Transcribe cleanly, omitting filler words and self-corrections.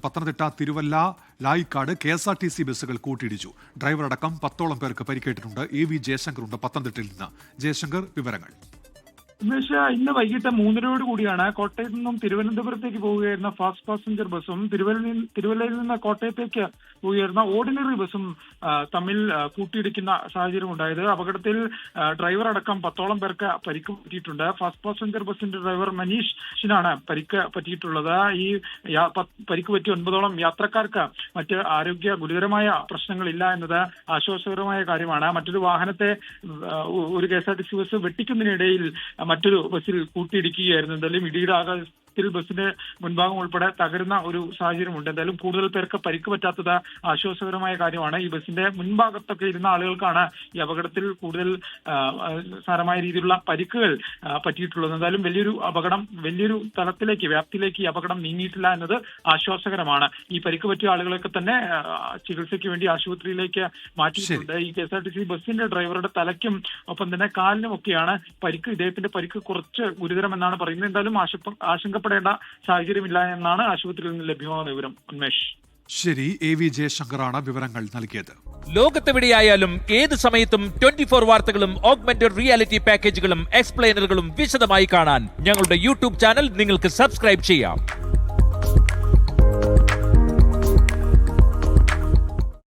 Pathanamthitta, Thiruvalla, Laikkad KSRTC ബസ്സുകൾ കൂട്ടിയിടിച്ചു. ഡ്രൈവറടക്കം 10ഓളം പേർക്ക് പരിക്കേറ്റിട്ടുണ്ട്. AV ജയശങ്കറുണ്ട് പത്തനംതിട്ടയിൽ നിന്ന്. ജയശങ്കർ, വിവരങ്ങൾ. ഇന്ന് വൈകിട്ട് 3:30 കൂടിയാണ് കോട്ടയത്ത് നിന്നും തിരുവനന്തപുരത്തേക്ക് പോവുകയായിരുന്ന ഫാസ്റ്റ് പാസഞ്ചർ ബസ്സും തിരുവല്ലയിൽ നിന്ന് കോട്ടയത്തേക്ക് പോവുകയായിരുന്ന ഓർഡിനറി ബസ്സും തമ്മിൽ കൂട്ടിയിടിക്കുന്ന സാഹചര്യം ഉണ്ടായത്. അപകടത്തിൽ ഡ്രൈവർ അടക്കം 10ഓളം പേർക്ക് പരിക്ക് പറ്റിയിട്ടുണ്ട്. ഫാസ്റ്റ് പാസഞ്ചർ ബസിന്റെ ഡ്രൈവർ മനീഷിനാണ് പരിക്ക് പറ്റിയിട്ടുള്ളത്. ഈ പരിക്ക് പറ്റിയ 9ഓളം യാത്രക്കാർക്ക് മറ്റ് ആരോഗ്യ ഗുരുതരമായ പ്രശ്നങ്ങളില്ല എന്നത് ആശ്വാസകരമായ കാര്യമാണ്. മറ്റൊരു വാഹനത്തെ ഒരു KSRTC ബസ് വെട്ടിക്കുന്നതിനിടയിൽ മറ്റൊരു ബസ്സിൽ കൂട്ടിയിടിക്കുകയായിരുന്നു. എന്തായാലും ഇടിയുടെ ആഘാതത്തിൽ ബസ്സിന്റെ മുൻഭാഗം ഉൾപ്പെടെ തകരുന്ന ഒരു സാഹചര്യമുണ്ട്. എന്തായാലും കൂടുതൽ പേർക്ക് പരിക്ക് പറ്റാത്തത് ആശ്വാസകരമായ കാര്യമാണ്. ഈ ബസ്സിന്റെ മുൻഭാഗത്തൊക്കെ ഇരുന്ന ആളുകൾക്കാണ് ഈ അപകടത്തിൽ കൂടുതൽ സാരമായ രീതിയിലുള്ള പരിക്കുകൾ പറ്റിയിട്ടുള്ളത്. എന്തായാലും വലിയൊരു അപകടം, വലിയൊരു തലത്തിലേക്ക്, വ്യാപ്തിയിലേക്ക് ഈ അപകടം നീങ്ങിയിട്ടില്ല എന്നത് ആശ്വാസകരമാണ്. ഈ പരിക്ക് പറ്റിയ ആളുകളൊക്കെ തന്നെ ചികിത്സയ്ക്ക് വേണ്ടി ആശുപത്രിയിലേക്ക് മാറ്റിയിട്ടുണ്ട്. ഈ KSRTC ബസ്സിന്റെ ഡ്രൈവറുടെ തലയ്ക്കും ഒപ്പം തന്നെ കാലിനും ഒക്കെയാണ് പരിക്ക്. ഇദ്ദേഹത്തിന്റെ പരിക്ക് കുറച്ച് ഗുരുതരമെന്നാണ് പറയുന്നത്. എന്തായാലും ആശങ്കപ്പെടേണ്ട സാഹചര്യമില്ല എന്നാണ് ആശുപത്രിയിൽ നിന്ന് ലഭ്യമാകുന്ന വിവരം. ഉന്മേഷ്. ശരി, AV ജയശങ്കറാണ് വിവരങ്ങൾ നൽകിയത്. ലോകത്തെവിടെയായാലും ഏത് സമയത്തും 24 വാർത്തകളും ഓഗ്മെന്റഡ് റിയാലിറ്റി പാക്കേജുകളും എക്സ്പ്ലെയിനറുകളും വിശദമായി കാണാൻ ഞങ്ങളുടെ YouTube ചാനൽ നിങ്ങൾക്ക് സബ്സ്ക്രൈബ് ചെയ്യാം.